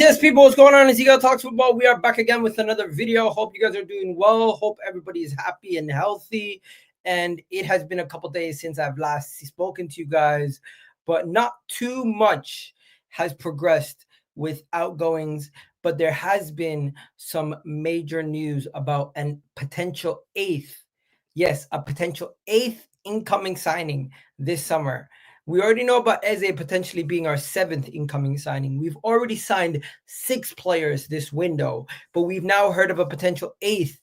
Yes, people, what's going on? It's Eagle Talks Football. We are back again with another video. Hope you guys are doing well. Hope everybody is happy and healthy. And it has been a couple days since I've last spoken to you guys, but not too much has progressed with outgoings. But there has been some major news about a potential eighth incoming signing this summer. We already know about Eze potentially being our 7th incoming signing. We've already signed 6 players this window, but we've now heard of a potential 8th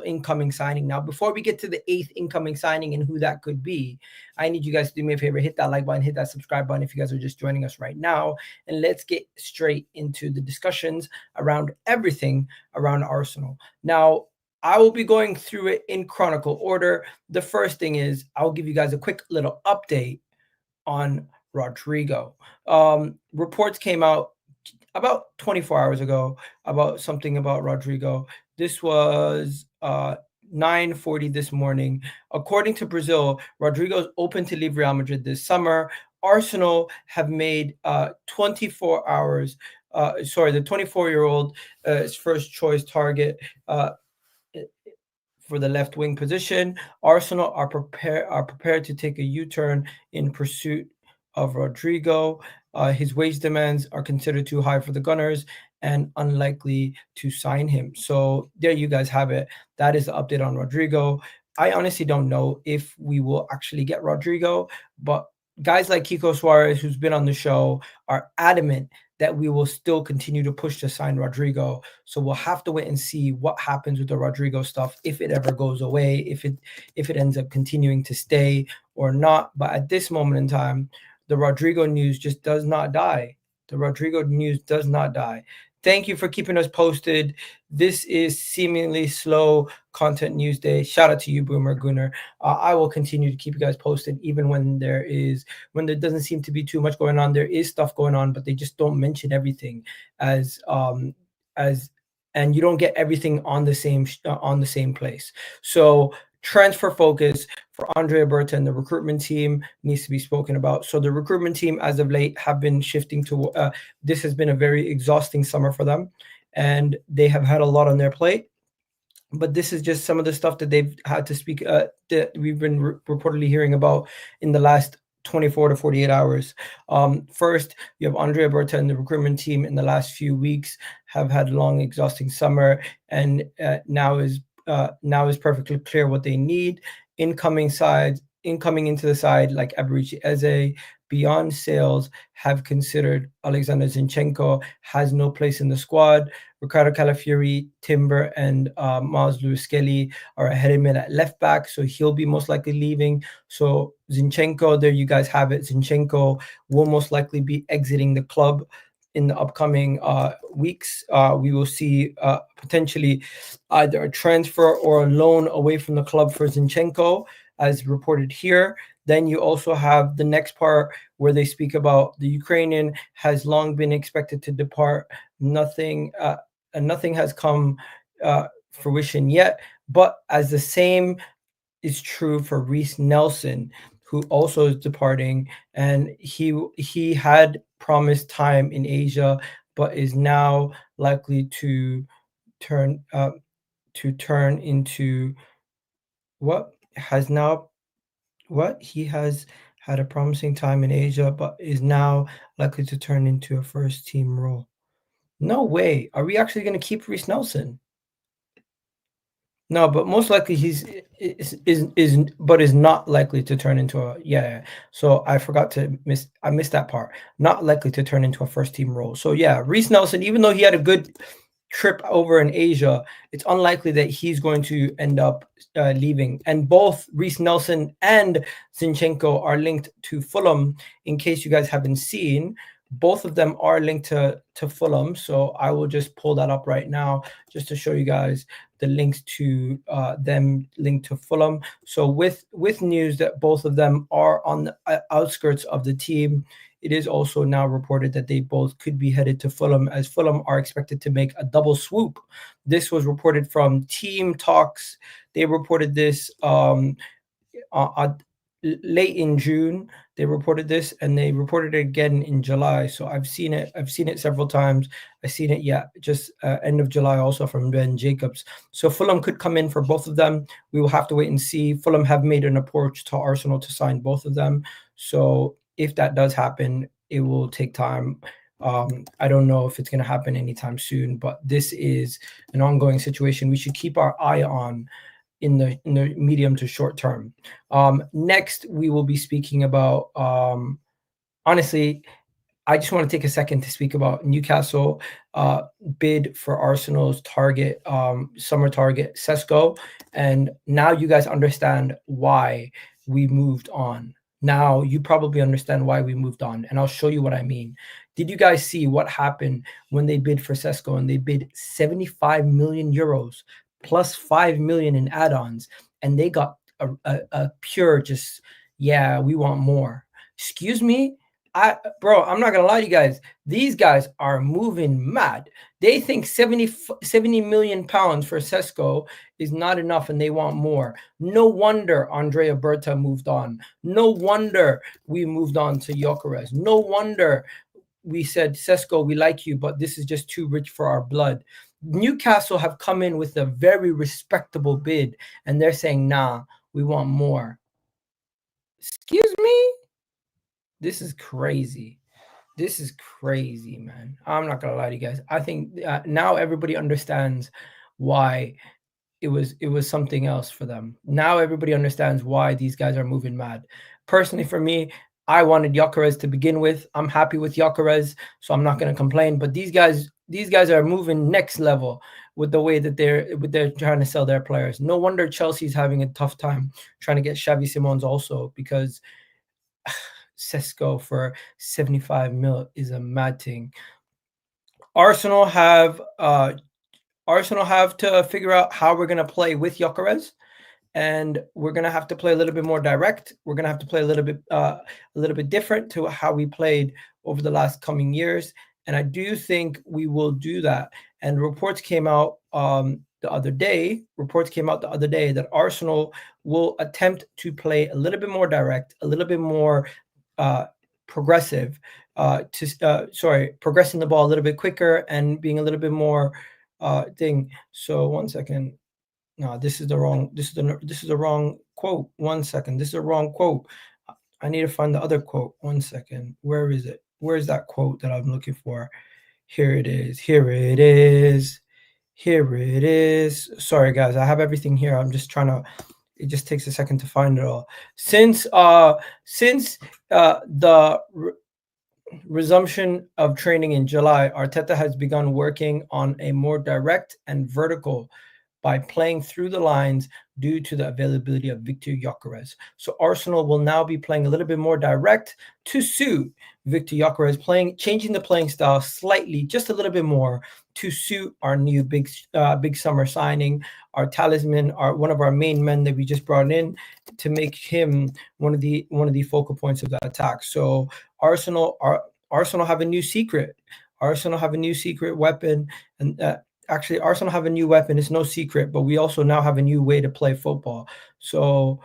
incoming signing. Now, before we get to the 8th incoming signing and who that could be, I need you guys to do me a favor, hit that like button, hit that subscribe button if you guys are just joining us right now, and let's get straight into the discussions around everything around Arsenal. Now, I will be going through it in chronicle order. The first thing is I'll give you guys a quick little update on Rodrygo. Reports came out about 24 hours ago about something about Rodrygo. This was 9:40 this morning. According to Brazil, Rodrygo is open to leave Real Madrid this summer. Arsenal have made 24 hours. The 24-year-old first choice target for the left wing position. Arsenal are prepared to take a U-turn in pursuit of Rodrygo. His wage demands are considered too high for the Gunners and unlikely to sign him. So there you guys have it. That is the update on Rodrygo. I honestly don't know if we will actually get Rodrygo, but guys like Kiko Suarez, who's been on the show, are adamant that we will still continue to push to sign Rodrygo. So we'll have to wait and see what happens with the Rodrygo stuff, if it ever goes away, if it ends up continuing to stay or not. But at this moment in time, the Rodrygo news just does not die. The Rodrygo news does not die. Thank you for keeping us posted. This is seemingly slow content news day. Shout out to you, Boomer Gunner. I will continue to keep you guys posted, even when there doesn't seem to be too much going on. There is stuff going on, but they just don't mention everything and you don't get everything on the same place. So transfer focus for Andrea Berta and the recruitment team needs to be spoken about. So the recruitment team, as of late, have been shifting to this has been a very exhausting summer for them, and they have had a lot on their plate. But this is just some of the stuff that they've had to speak that we've been reportedly hearing about in the last 24 to 48 hours. First, you have Andrea Berta and the recruitment team in the last few weeks have had a long, exhausting summer, and now is perfectly clear what they need. Incoming into the side like Eberechi Eze, beyond sales, have considered Oleksandr Zinchenko, has no place in the squad. Ricardo Calafiori, Timber, and Miles Lewis-Skelly are ahead of him at left back, so he'll be most likely leaving. So Zinchenko, there you guys have it. Zinchenko will most likely be exiting the club in the upcoming weeks. We will see potentially either a transfer or a loan away from the club for Zinchenko, as reported here. Then you also have the next part where they speak about the Ukrainian has long been expected to depart. Nothing has come fruition yet. But as the same is true for Reiss Nelson, who also is departing, and he had promised time in Asia, but is now likely to turn into he has had a promising time in Asia, but is now likely to turn into a first team role. No way. Are we actually going to keep Reiss Nelson? No, but most likely is not likely to turn into a So I missed that part. Not likely to turn into a first team role. So yeah, Reiss Nelson, even though he had a good trip over in Asia, it's unlikely that he's going to end up leaving. And both Reiss Nelson and Zinchenko are linked to Fulham. In case you guys haven't seen, both of them are linked to Fulham. So I will just pull that up right now just to show you guys the links to them linked to Fulham. So with news that both of them are on the outskirts of the team, it is also now reported that they both could be headed to Fulham, as Fulham are expected to make a double swoop. This was reported from Team Talks. They reported this late in June they reported this, and they reported it again in July. So I've seen it several times. I've seen it just end of July also from Ben Jacobs. So Fulham could come in for both of them. We will have to wait and see. Fulham have made an approach to Arsenal to sign both of them. So if that does happen, it will take time. I don't know if it's going to happen anytime soon, but this is an ongoing situation we should keep our eye on in the medium to short term. Next, we will be speaking about, honestly, I just want to take a second to speak about Newcastle bid for Arsenal's target, summer target, Sesko. And now you guys understand why we moved on. Now you probably understand why we moved on, and I'll show you what I mean. Did you guys see what happened when they bid for Sesko, and they bid 75 million euros plus 5 million in add-ons, and they got a pure just, yeah, we want more. Excuse me? Bro, I'm not gonna lie to you guys. These guys are moving mad. They think 70 million pounds for Sesko is not enough, and they want more. No wonder Andrea Berta moved on. No wonder we moved on to Gyokeres. No wonder we said, Sesko, we like you, but this is just too rich for our blood. Newcastle have come in with a very respectable bid, and they're saying, nah, we want more. Excuse me? This is crazy. This is crazy, man. I'm not gonna lie to you guys. I think now everybody understands why it was something else for them. Now everybody understands why these guys are moving mad. Personally, for me, I wanted Gyokeres to begin with. I'm happy with Gyokeres, so I'm not gonna complain. But these guys are moving next level with the way that they're trying to sell their players. No wonder Chelsea's having a tough time trying to get Xavi Simons also, because Sesko for 75 mil is a mad thing. Arsenal have to figure out how we're gonna play with Gyokeres, and we're gonna have to play a little bit more direct. We're gonna have to play a little bit different to how we played over the last coming years, and I do think we will do that. And reports came out the other day that Arsenal will attempt to play a little bit more direct, a little bit more progressive, progressing the ball a little bit quicker and being a little bit more thing. So 1 second. No, this is the wrong quote. 1 second. This is the wrong quote. I need to find the other quote. 1 second. Where is it? Where's that quote that I'm looking for? Here it is. Sorry guys, I have everything here. I'm just trying to, it just takes a second to find it all. Since the resumption of training in July, Arteta has begun working on a more direct and vertical by playing through the lines due to the availability of Victor Gyokeres. So Arsenal will now be playing a little bit more direct to suit Victor Gyokeres, changing the playing style slightly, just a little bit more to suit our new big summer signing, our talisman, one of our main men that we just brought in, to make him one of the focal points of the attack. So Arsenal have a new secret. Arsenal have a new secret weapon, and actually, Arsenal have a new weapon. It's no secret, but we also now have a new way to play football. So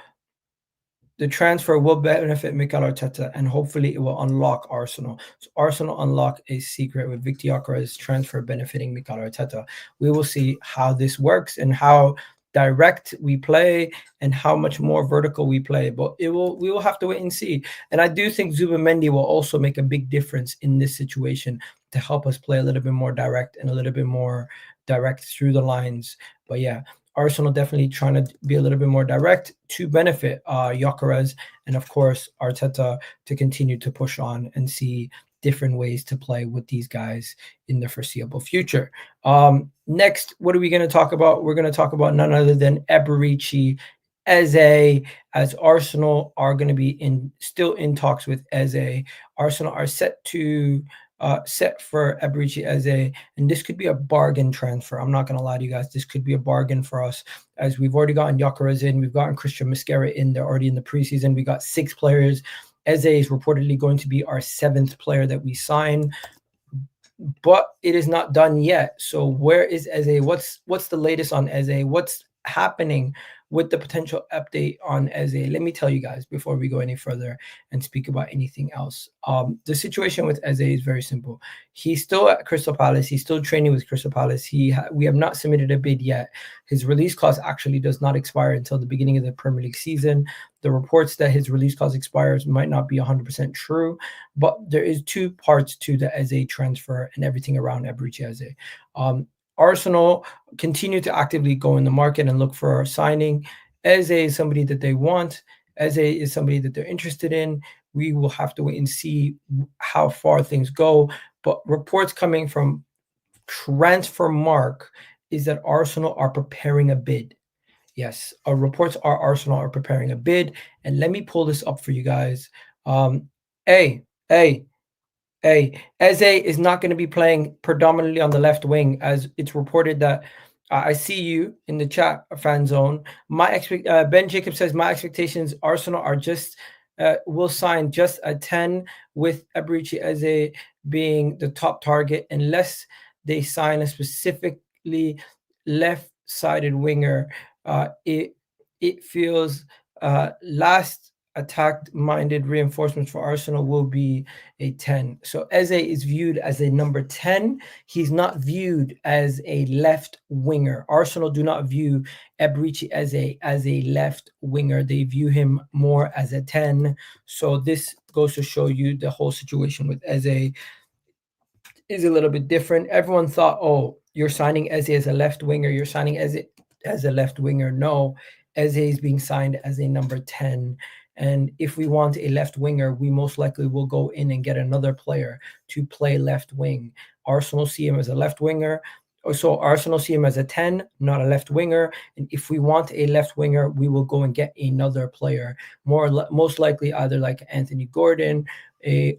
the transfer will benefit Mikel Arteta, and hopefully it will unlock Arsenal. So Arsenal unlock a secret with Victor Gyokeres' transfer benefiting Mikel Arteta. We will see how this works and how direct we play and how much more vertical we play, but we will have to wait and see. And I do think Zubimendi will also make a big difference in this situation to help us play a little bit more direct and a little bit more direct through the lines. But yeah, Arsenal definitely trying to be a little bit more direct to benefit Gyokeres, and of course Arteta to continue to push on and see different ways to play with these guys in the foreseeable future. Next, what are we going to talk about? We're going to talk about none other than Eberechi Eze, as Arsenal are going to be still in talks with Eze. Arsenal are set for Eberechi Eze, and this could be a bargain transfer. I'm not going to lie to you guys. This could be a bargain for us, as we've already gotten Gyokeres in. We've gotten Christian Mosquera in. They're already in the preseason. We got 6 players. Eze is reportedly going to be our 7th player that we sign, but it is not done yet. So where is Eze? What's the latest on Eze? What's happening with the potential update on Eze, let me tell you guys before we go any further and speak about anything else. The situation with Eze is very simple. He's still at Crystal Palace. He's still training with Crystal Palace. We have not submitted a bid yet. His release clause actually does not expire until the beginning of the Premier League season. The reports that his release clause expires might not be 100% true, but there is two parts to the Eze transfer and everything around Eberechi Eze. Arsenal continue to actively go in the market and look for a signing. Eze is somebody that they want. Eze is somebody that they're interested in. We will have to wait and see how far things go. But reports coming from Transfermarkt is that Arsenal are preparing a bid. Yes, reports are Arsenal are preparing a bid. And let me pull this up for you guys. Hey, Eze is not going to be playing predominantly on the left wing, as it's reported that I see you in the chat fan zone. Ben Jacob says my expectations Arsenal are just will sign just a 10 with Eberechi Eze being the top target unless they sign a specifically left-sided winger. It feels last attack-minded reinforcements for Arsenal will be a 10. So Eze is viewed as a number 10. He's not viewed as a left winger. Arsenal do not view Eberechi Eze as a left winger. They view him more as a 10. So this goes to show you the whole situation with Eze is a little bit different. Everyone thought, oh, you're signing Eze as a left winger. You're signing Eze as a left winger. No, Eze is being signed as a number 10. And if we want a left winger, we most likely will go in and get another player to play left wing. Arsenal see him as a left winger. So Arsenal see him as a 10, not a left winger. And if we want a left winger, we will go and get another player. Most likely either like Anthony Gordon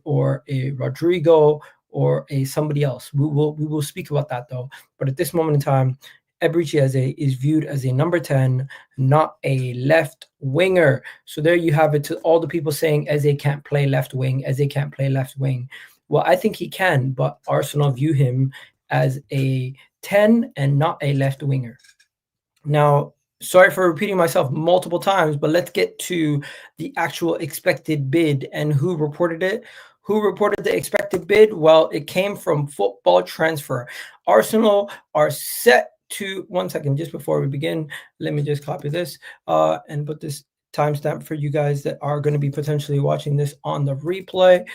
or a Rodrygo or a somebody else. We will speak about that though. But at this moment in time, Eberechi Eze is viewed as a number 10, not a left winger. So there you have it, to all the people saying Eze can't play left wing, Eze can't play left wing. Well, I think he can, but Arsenal view him as a 10 and not a left winger. Now, sorry for repeating myself multiple times, but let's get to the actual expected bid and who reported it. Who reported the expected bid? Well, it came from Football Transfer. Arsenal are set to, one second, just before we begin, let me just copy this and put this timestamp for you guys that are going to be potentially watching this on the replay.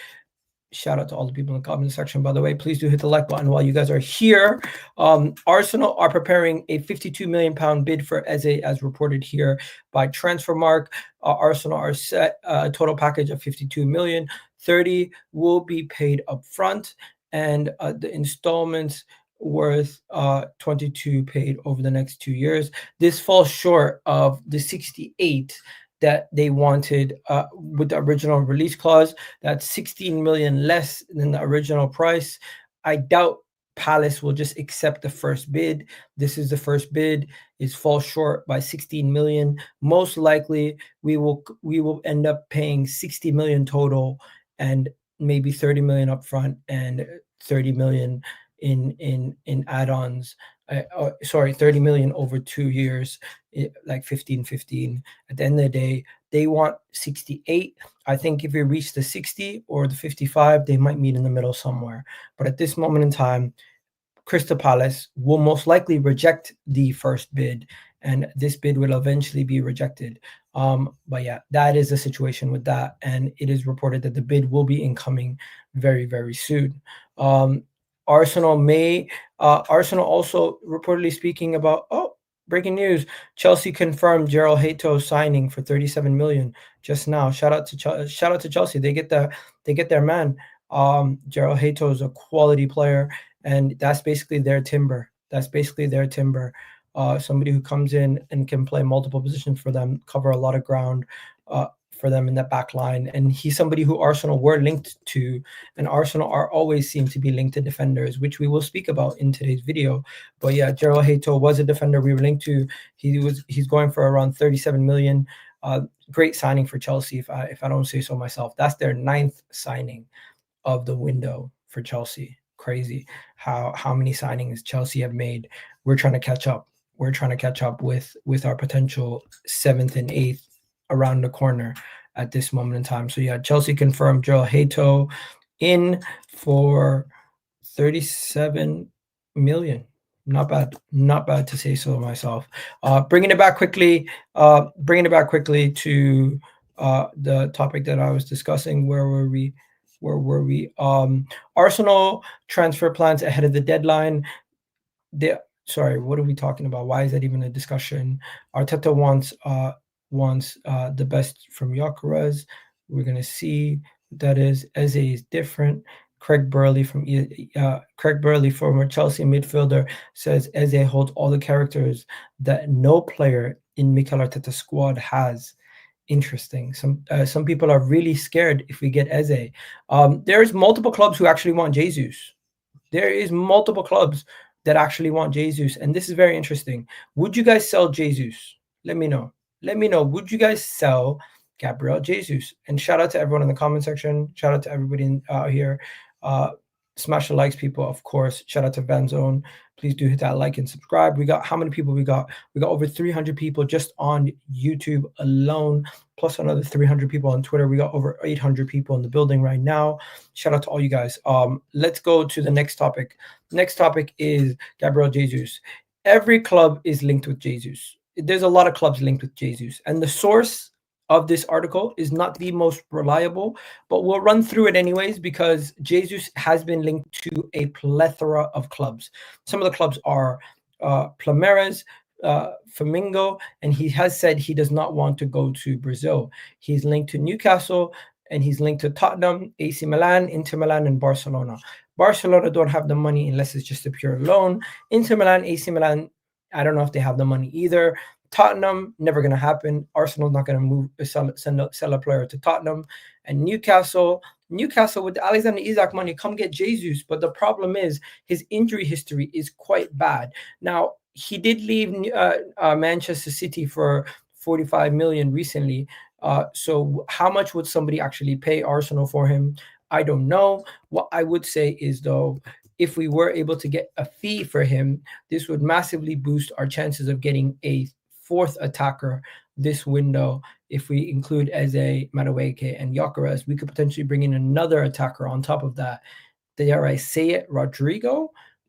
Shout out to all the people in the comment section, by the way. Please do hit the like button while you guys are here. Arsenal are preparing a £52 million bid for Eze, as reported here by Transfermarkt. Arsenal are set a total package of 52 million. 30 will be paid up front, and the installments worth 22 paid over the next 2 years. This falls short of the 68 that they wanted with the original release clause. That's 16 million less than the original price. I doubt Palace will just accept the first bid. This is the first bid. It falls short by 16 million. Most likely we will end up paying 60 million total, and maybe 30 million up front and 30 million in add-ons. 30 million over 2 years, like 15. At the end of the day, they want 68. I think if we reach the 60 or the 55, they might meet in the middle somewhere. But at this moment in time, Crystal Palace will most likely reject the first bid, and this bid will eventually be rejected. But yeah, that is the situation with that, and it is reported that the bid will be incoming very, very soon. Arsenal also reportedly speaking about, breaking news, Chelsea confirmed Jorrel Hato signing for 37 million just now. Shout out to Chelsea. They get their man. Jorrel Hato is a quality player, and that's basically their timber. Somebody who comes in and can play multiple positions for them, cover a lot of ground for them in that back line. And he's somebody who Arsenal were linked to, and Arsenal are always seem to be linked to defenders, which we will speak about in today's video. But yeah, Jorrel Hato was a defender we were linked to. He's going for around 37 million. Great signing for Chelsea, if I don't say so myself. That's their 9th signing of the window for Chelsea. Crazy how many signings Chelsea have made. We're trying to catch up. we're trying to catch up with our potential 7th and 8th around the corner at this moment in time. So yeah, Chelsea confirmed Jorrel Hato in for 37 million. Not bad to say so myself. Bringing it back quickly to the topic that I was discussing. Where were we? Arsenal transfer plans ahead of the deadline. Sorry, what are we talking about? Why is that even a discussion? Arteta wants the best from Gyokeres. We're gonna see what that is. Eze is different. Craig Burley, former Chelsea midfielder, says Eze holds all the characters that no player in Mikel Arteta's squad has. Interesting. Some people are really scared if we get Eze. There's multiple clubs who actually want Jesus. There is multiple clubs that actually want Jesus, and this is very interesting. Would you guys sell Jesus? Let me know. Would you guys sell Gabriel Jesus? And shout out to everyone in the comment section. Shout out to everybody out here. Smash the likes, people, of course. Shout out to Van Zone. Please do hit that like and subscribe. We got how many people we got? We got over 300 people just on YouTube alone, plus another 300 people on Twitter. We got over 800 people in the building right now. Shout out to all you guys. Let's go to the next topic. Next topic is Gabriel Jesus. Every club is linked with Jesus. There's a lot of clubs linked with Jesus, and the source of this article is not the most reliable, but we'll run through it anyways because Jesus has been linked to a plethora of clubs. Some of the clubs are Palmeiras, Flamengo, and he has said he does not want to go to Brazil. He's linked to Newcastle, and he's linked to Tottenham, AC Milan, Inter Milan, and Barcelona. Barcelona don't have the money unless it's just a pure loan. Inter Milan, AC Milan, I don't know if they have the money either. Tottenham, never going to happen. Arsenal's not going to sell a player to Tottenham. And Newcastle with the Alexander Isak money, come get Jesus. But the problem is his injury history is quite bad. Now, he did leave Manchester City for 45 million recently. So how much would somebody actually pay Arsenal for him? I don't know. What I would say is, though, if we were able to get a fee for him, this would massively boost our chances of getting a fourth attacker this window. If we include Eze, Madueke, and Gyokeres, we could potentially bring in another attacker on top of that. Dare I say it? Rodrygo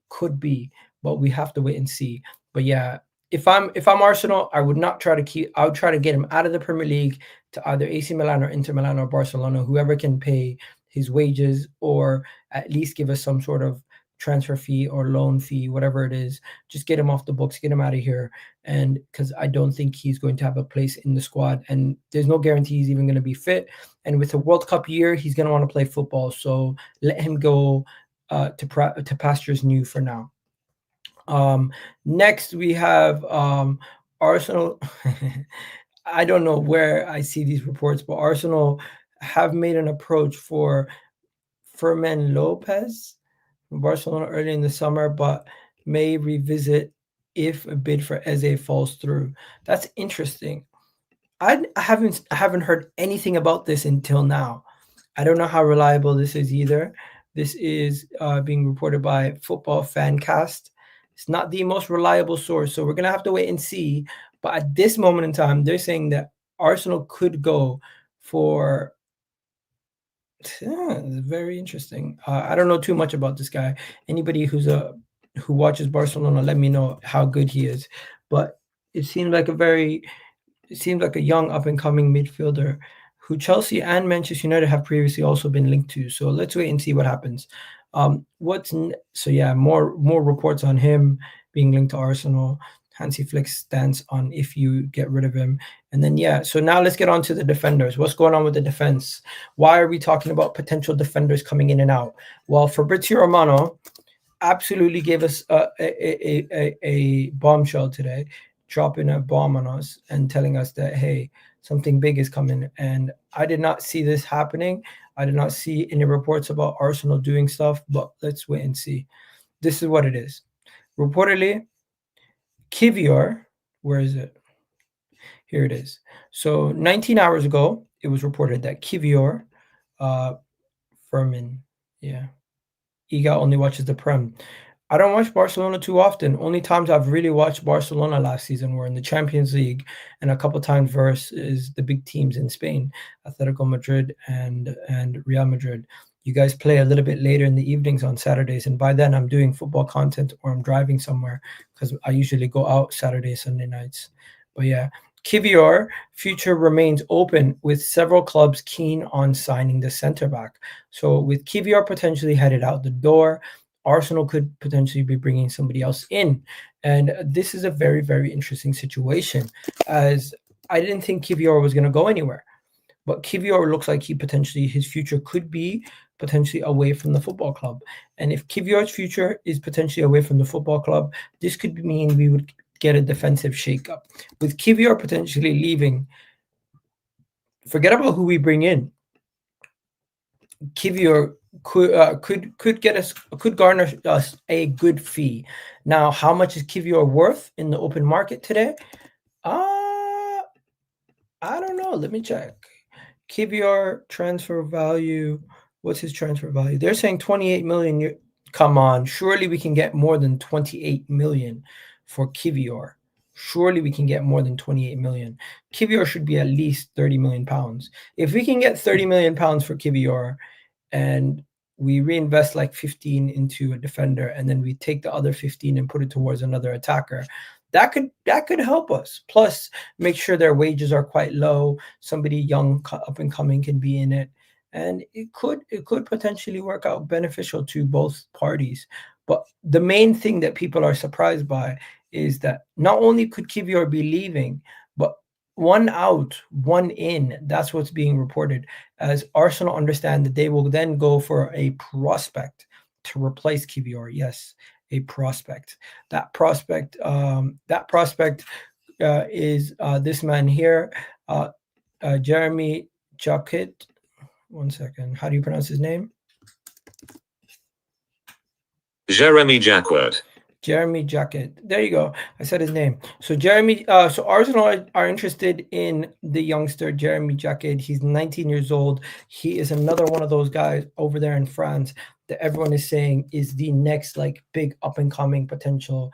could be, but we have to wait and see. But yeah, if I'm Arsenal, I would not try to I would try to get him out of the Premier League to either AC Milan or Inter Milan or Barcelona, whoever can pay his wages or at least give us some sort of transfer fee or loan fee, whatever it is. Just get him off the books, get him out of here. And because I don't think he's going to have a place in the squad, and there's no guarantee he's even going to be fit. And with the World Cup year, he's going to want to play football. So let him go to pastures new for now. Next, we have Arsenal. I don't know where I see these reports, but Arsenal have made an approach for Fermin Lopez from Barcelona early in the summer, but may revisit if a bid for Eze falls through. That's interesting. I haven't heard anything about this until now. I don't know how reliable this is either. This is being reported by Football Fancast. It's not the most reliable source, so we're going to have to wait and see. But at this moment in time, they're saying that Arsenal could go for... very interesting. I don't know too much about this guy. Anybody who watches Barcelona, let me know how good he is. But it seems like a young up-and-coming midfielder who Chelsea and Manchester United have previously also been linked to. So let's wait and see what happens. More reports on him being linked to Arsenal. Hansi Flick's stance on if you get rid of him. And then, so now let's get on to the defenders. What's going on with the defense? Why are we talking about potential defenders coming in and out? Well, Fabrizio Romano absolutely gave us a bombshell today, dropping a bomb on us and telling us that, hey, something big is coming. And I did not see this happening. I did not see any reports about Arsenal doing stuff, but let's wait and see. This is what it is. Reportedly, Kiwior, where is it? Here it is. So 19 hours ago, it was reported that Kiwior, Fermin, Iga only watches the Prem. I don't watch Barcelona too often. Only times I've really watched Barcelona last season were in the Champions League and a couple times versus the big teams in Spain, Atletico Madrid and Real Madrid. You guys play a little bit later in the evenings on Saturdays, and by then I'm doing football content or I'm driving somewhere because I usually go out Saturday, Sunday nights. But yeah, Kiwior future remains open with several clubs keen on signing the center back. So with Kiwior potentially headed out the door, Arsenal could potentially be bringing somebody else in. And this is a very, very interesting situation, as I didn't think Kiwior was going to go anywhere. But Kiwior looks like his future could be potentially away from the football club. And if Kiwior's future is potentially away from the football club, this could mean we would get a defensive shakeup. With Kiwior potentially leaving, forget about who we bring in. Kiwior could garner us a good fee. Now, how much is Kiwior worth in the open market today? I don't know. Let me check. Kiwior transfer value. What's his transfer value? They're saying 28 million. Come on, surely we can get more than 28 million for Kiwior. Surely we can get more than 28 million. Kiwior should be at least 30 million pounds. If we can get 30 million pounds for Kiwior, and we reinvest like 15 into a defender, and then we take the other 15 and put it towards another attacker, that could help us. Plus, make sure their wages are quite low. Somebody young, up and coming, can be in it, and it could potentially work out beneficial to both parties. But the main thing that people are surprised by is that not only could Kiwior be leaving, but one out, one in. That's what's being reported, as Arsenal understand that they will then go for a prospect to replace Kiwior. Yes, a prospect. That prospect is this man here, Jérémy Jacquet. One second. How do you pronounce his name? Jérémy Jacquet. Jérémy Jacquet. There you go. I said his name. So so Arsenal are interested in the youngster Jérémy Jacquet. He's 19 years old. He is another one of those guys over there in France that everyone is saying is the next like big up and coming potential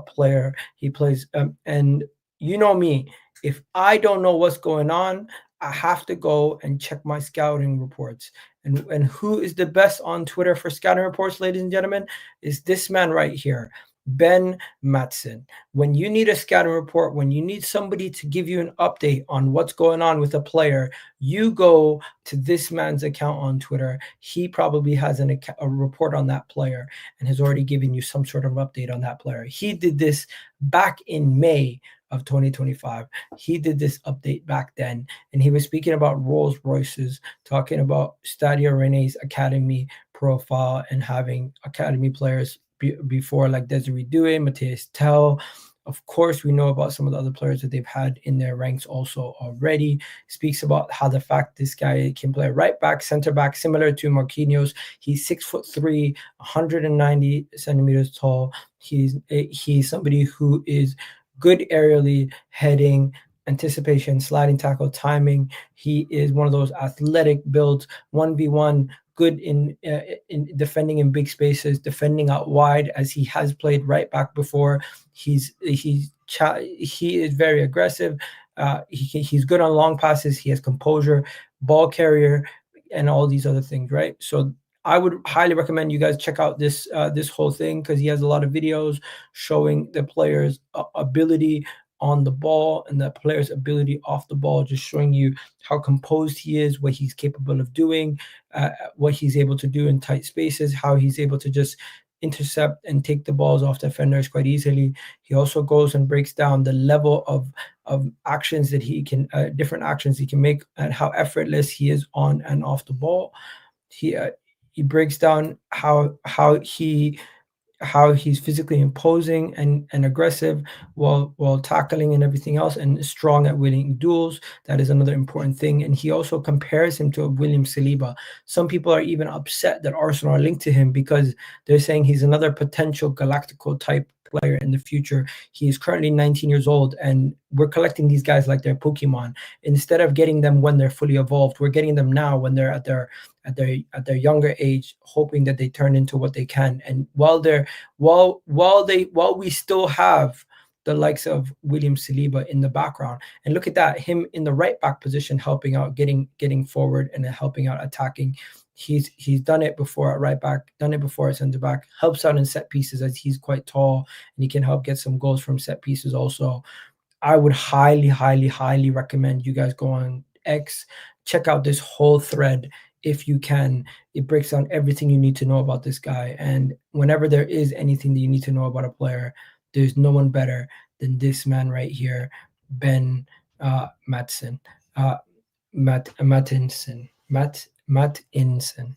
player. He plays and you know me, if I don't know what's going on, I have to go and check my scouting reports. And who is the best on Twitter for scouting reports, ladies and gentlemen, is this man right here, Ben Matson. When you need a scouting report, when you need somebody to give you an update on what's going on with a player, you go to this man's account on Twitter. He probably has a report on that player and has already given you some sort of update on that player. He did this back in May of 2025. He did this update back then, and he was speaking about Rolls Royces, talking about Stadio Rene's academy profile and having academy players before, like Desiree Doué, Matthias Tell. Of course, we know about some of the other players that they've had in their ranks also already. Speaks about how the fact this guy can play right back, center back, similar to Marquinhos. He's 6'3", 190 centimeters tall. He's somebody who is good aerially, heading, anticipation, sliding tackle, timing. He is one of those athletic builds, 1v1, good in defending in big spaces, defending out wide, as he has played right back before. He is very aggressive. He's good on long passes. He has composure, ball carrier, and all these other things, right? So I would highly recommend you guys check out this whole thing, because he has a lot of videos showing the player's ability on the ball and the player's ability off the ball, just showing you how composed he is, what he's capable of doing, what he's able to do in tight spaces, how he's able to just intercept and take the balls off defenders quite easily. He also goes and breaks down the level of actions that he can, different actions he can make, and how effortless he is on and off the ball. He breaks down how he's physically imposing and aggressive while tackling and everything else, and strong at winning duels. That is another important thing. And he also compares him to William Saliba. Some people are even upset that Arsenal are linked to him, because they're saying he's another potential Galactico type player in the future. He is currently 19 years old, and we're collecting these guys like they're Pokemon. Instead of getting them when they're fully evolved, we're getting them now when they're at their younger age, hoping that they turn into what they can. And while we still have the likes of William Saliba in the background, and look at that, him in the right back position, helping out, getting forward and helping out attacking. He's done it before at right back, done it before at center back, helps out in set pieces as he's quite tall and he can help get some goals from set pieces also. I would highly, highly, highly recommend you guys go on X, check out this whole thread if you can. It breaks down everything you need to know about this guy. And whenever there is anything that you need to know about a player, there's no one better than this man right here, Ben Mattinson. Mattinson.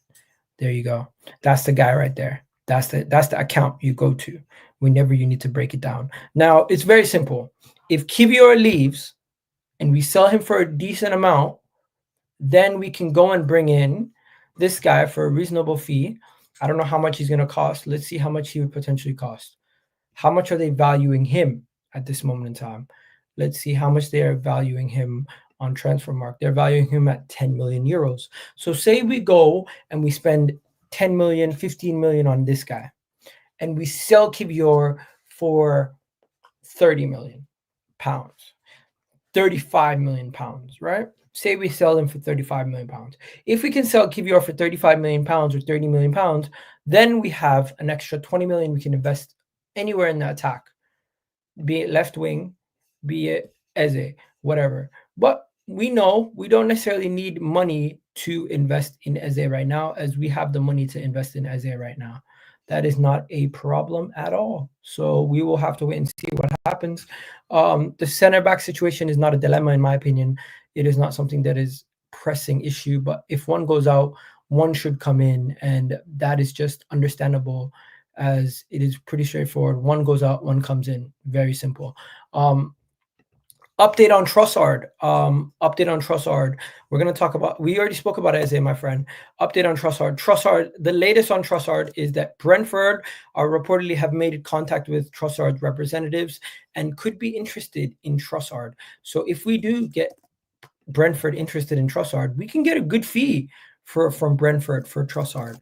There you go. That's the guy right there. That's the account you go to whenever you need to break it down. Now, it's very simple. If Kiwior leaves and we sell him for a decent amount, then we can go and bring in this guy for a reasonable fee. I don't know how much he's going to cost. Let's see how much he would potentially cost. How much are they valuing him at this moment in time? Let's see how much they are valuing him on Transfermarkt. They're valuing him at 10 million euros. So say we go and we spend 10 million, 15 million on this guy, and we sell Kiwior for 30 million pounds, 35 million pounds, right? Say we sell him for 35 million pounds. If we can sell Kiwior for 35 million pounds or 30 million pounds, then we have an extra 20 million we can invest anywhere in the attack, be it left wing, be it Eze, whatever. But we know we don't necessarily need money to invest in Eze right now, as we have the money to invest in Eze right now. That is not a problem at all. So we will have to wait and see what happens. The center back situation is not a dilemma, in my opinion. It is not something that is pressing issue, but if one goes out, one should come in, and that is just understandable, as it is pretty straightforward. One goes out, one comes in. Very simple. Update on Trossard. We're going to talk about, we already spoke about Eze, my friend. Update on Trossard. The latest on Trossard is that Brentford reportedly have made contact with Trossard's representatives and could be interested in Trossard. So if we do get Brentford interested in Trossard, we can get a good fee from Brentford for Trossard.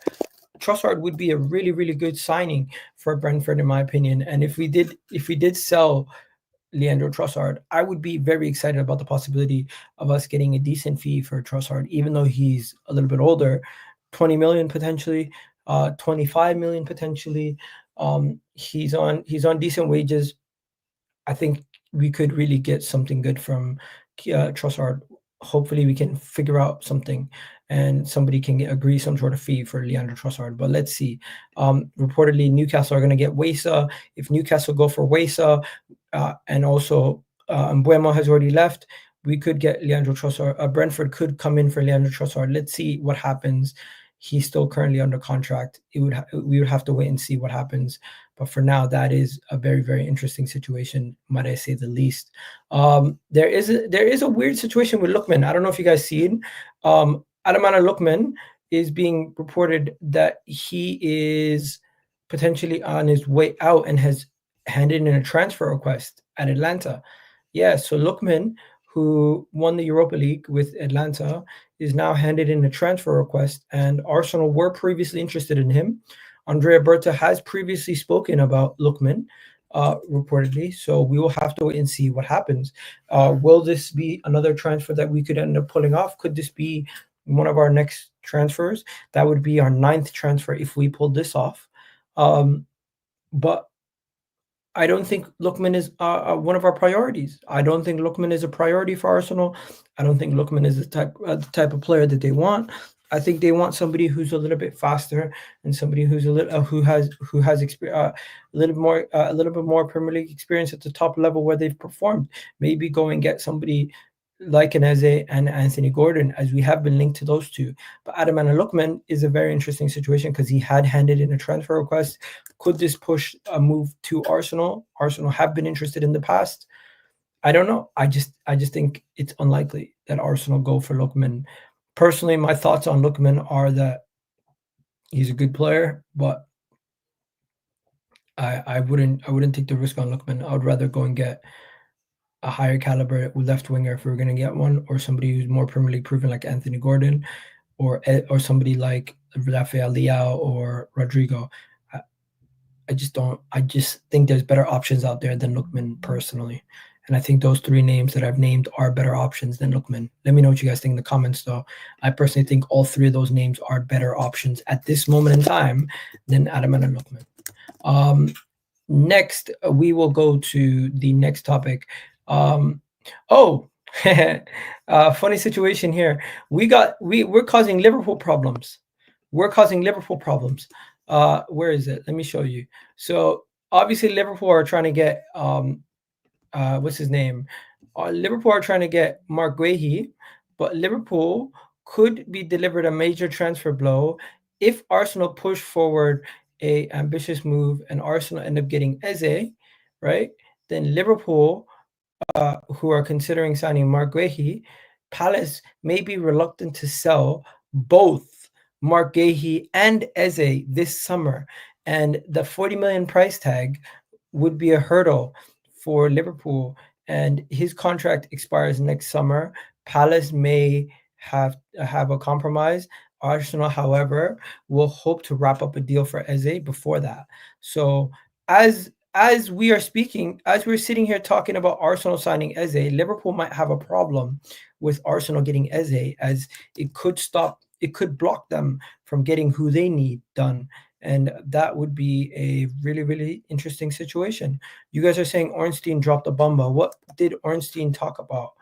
Trossard would be a really, really good signing for Brentford, in my opinion. And if we did sell Leandro Trossard, I would be very excited about the possibility of us getting a decent fee for Trossard, even though he's a little bit older, 20 million potentially, 25 million potentially. He's on decent wages. I think we could really get something good from Trossard. Hopefully we can figure out something and somebody can agree some sort of fee for Leandro Trossard. But let's see. Reportedly, Newcastle are going to get Weisa. If Newcastle go for Weisa, and also Mbeumo has already left, we could get Leandro Trossard. Brentford could come in for Leandro Trossard. Let's see what happens. He's still currently under contract. We would have to wait and see what happens. But for now, that is a very, very interesting situation, might I say the least. There is a weird situation with Lookman. I don't know if you guys see it. Ademola Lookman is being reported that he is potentially on his way out and has handed in a transfer request at Atlanta. Yeah, so Lookman, who won the Europa League with Atlanta, is now handed in a transfer request, and Arsenal were previously interested in him. Andrea Berta has previously spoken about Lookman, reportedly, so we will have to wait and see what happens. Will this be another transfer that we could end up pulling off? Could this be one of our next transfers? That would be our 9th transfer if we pulled this off. But I don't think Lookman is one of our priorities. I don't think Lookman is a priority for Arsenal. I don't think Lookman is the type of player that they want. I think they want somebody who's a little bit faster and somebody who's who has a little bit more Premier League experience at the top level where they've performed. Maybe go and get somebody like an Eze and Anthony Gordon, as we have been linked to those two. But Ademola Lookman is a very interesting situation because he had handed in a transfer request. Could this push a move to Arsenal? Arsenal have been interested in the past. I don't know. I just think it's unlikely that Arsenal go for Lookman. Personally, my thoughts on Lookman are that he's a good player, but I wouldn't take the risk on Lookman. I would rather go and get a higher caliber left winger if we were going to get one, or somebody who's more Premier League proven like Anthony Gordon, or somebody like Rafael Leao or Rodrygo. I just think there's better options out there than Lookman personally. And I think those three names that I've named are better options than Lookman. Let me know what you guys think in the comments, though. I personally think all three of those names are better options at this moment in time than Ademola Lookman. Next, we will go to the next topic. Funny situation here. We're causing Liverpool problems. We're causing Liverpool problems. Where is it? Let me show you. So obviously Liverpool are trying to get what's his name? Liverpool are trying to get Mark Guehi, but Liverpool could be delivered a major transfer blow if Arsenal push forward a ambitious move and Arsenal end up getting Eze, right? Then Liverpool, who are considering signing Mark Guehi, Palace may be reluctant to sell both Mark Guehi and Eze this summer, and the 40 million price tag would be a hurdle for Liverpool, and his contract expires next summer. Palace may have a compromise. Arsenal, however, will hope to wrap up a deal for Eze before that. So as we are speaking, as we're sitting here talking about Arsenal signing Eze, Liverpool might have a problem with Arsenal getting Eze, as it could block them from getting who they need done. And that would be a really, really interesting situation. You guys are saying Ornstein dropped a bomba. What did Ornstein talk about?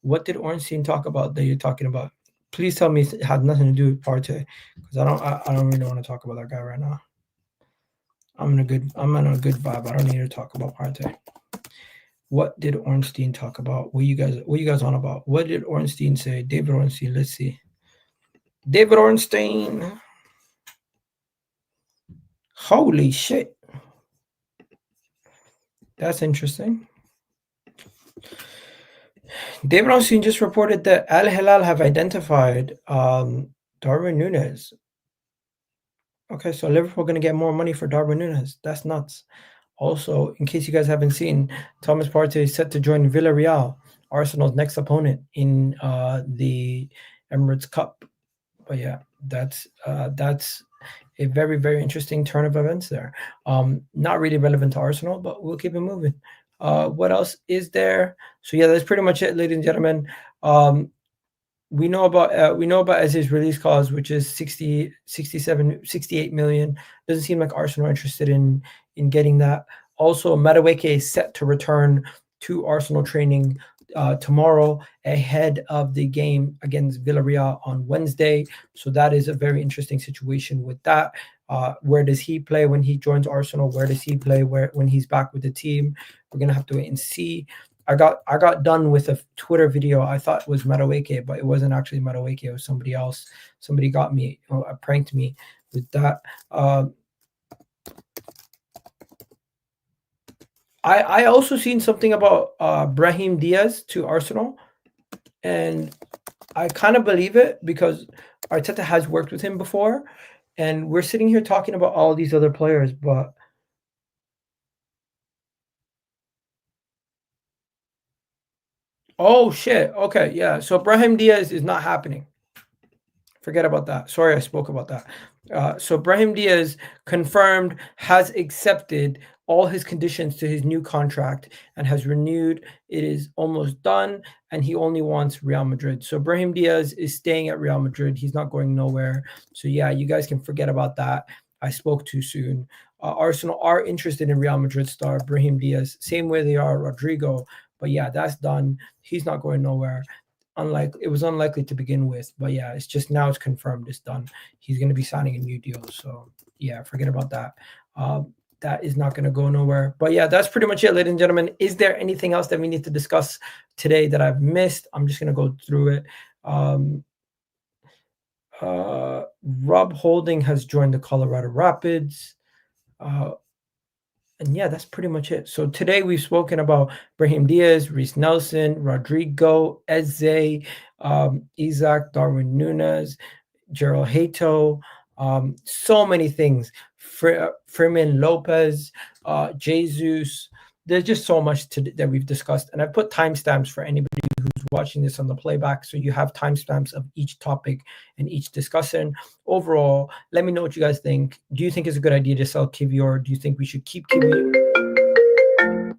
What did Ornstein talk about that you're talking about? Please tell me it had nothing to do with Partey, because I don't really want to talk about that guy right now. I'm in a good vibe. I don't need to talk about Partey. What did Ornstein talk about? What you guys on about? What did Ornstein say? David Ornstein. Let's see. David Ornstein. Holy shit. That's interesting. David Ornstein just reported that Al Hilal have identified Darwin Núñez. Okay, so Liverpool going to get more money for Darwin Núñez. That's nuts. Also, in case you guys haven't seen, Thomas Partey is set to join Villarreal, Arsenal's next opponent in the Emirates Cup. But yeah, that's a very, very interesting turn of events there. Not really relevant to Arsenal, but we'll keep it moving. What else is there? So yeah, that's pretty much it, ladies and gentlemen. We know about Eze's release clause, which is 68 million. Doesn't seem like Arsenal are interested in getting that. Also, Madueke is set to return to Arsenal training tomorrow ahead of the game against Villarreal on Wednesday. So that is a very interesting situation with that. Where does he play when he joins Arsenal? Where does he play when he's back with the team? We're gonna have to wait and see. I got done with a Twitter video. I thought it was Madueke, but it wasn't actually Madueke. It was somebody else. Somebody got me, pranked me with that. I also seen something about Brahim Diaz to Arsenal, and I kind of believe it because Arteta has worked with him before, and we're sitting here talking about all these other players, but oh shit. Okay, yeah. So Brahim Diaz is not happening. Forget about that. Sorry, I spoke about that. So Brahim Diaz confirmed has accepted all his conditions to his new contract and has renewed. It is almost done, and he only wants Real Madrid. So Brahim Diaz is staying at Real Madrid. He's not going nowhere. So yeah, you guys can forget about that. I spoke too soon. Arsenal are interested in Real Madrid star Brahim Diaz, same way they are Rodrygo. But yeah, that's done. He's not going nowhere. It was unlikely to begin with, but yeah, it's just now it's confirmed, it's done. He's going to be signing a new deal. So yeah, forget about that. That is not going to go nowhere. But yeah, that's pretty much it, ladies and gentlemen. Is there anything else that we need to discuss today that I've missed? I'm just going to go through it. Rob Holding has joined the Colorado Rapids. And yeah, that's pretty much it. So today we've spoken about Brahim Diaz, Reiss Nelson, Rodrygo, Eze, Isaac, Darwin Núñez, Jorrel Hato, so many things. Fermin Lopez, Jesus. There's just so much that we've discussed, and I put timestamps for anybody who's watching this on the playback, so you have timestamps of each topic and each discussion. Overall, let me know what you guys think. Do you think it's a good idea to sell Kiwior? Do you think we should keep Kiwior?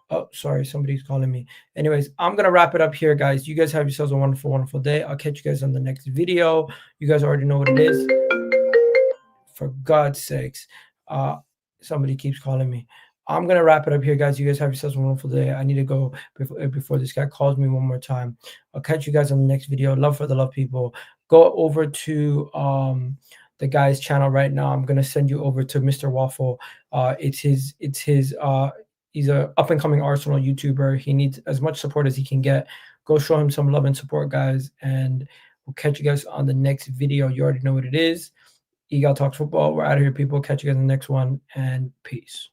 Oh, sorry, somebody's calling me. Anyways, I'm gonna wrap it up here, guys. You guys have yourselves a wonderful, wonderful day. I'll catch you guys on the next video. You guys already know what it is. For God's sakes, somebody keeps calling me. I'm gonna wrap it up here, guys. You guys have yourselves a wonderful day. I need to go before this guy calls me one more time. I'll catch you guys on the next video. Love for the love people. Go over to the guy's channel right now. I'm gonna send you over to Mr. Waffle. It's his he's a up and coming Arsenal YouTuber. He needs as much support as he can get. Go show him some love and support, guys. And we'll catch you guys on the next video. You already know what it is. Eagle Talks Football. We're out of here, people. Catch you guys in the next one, and peace.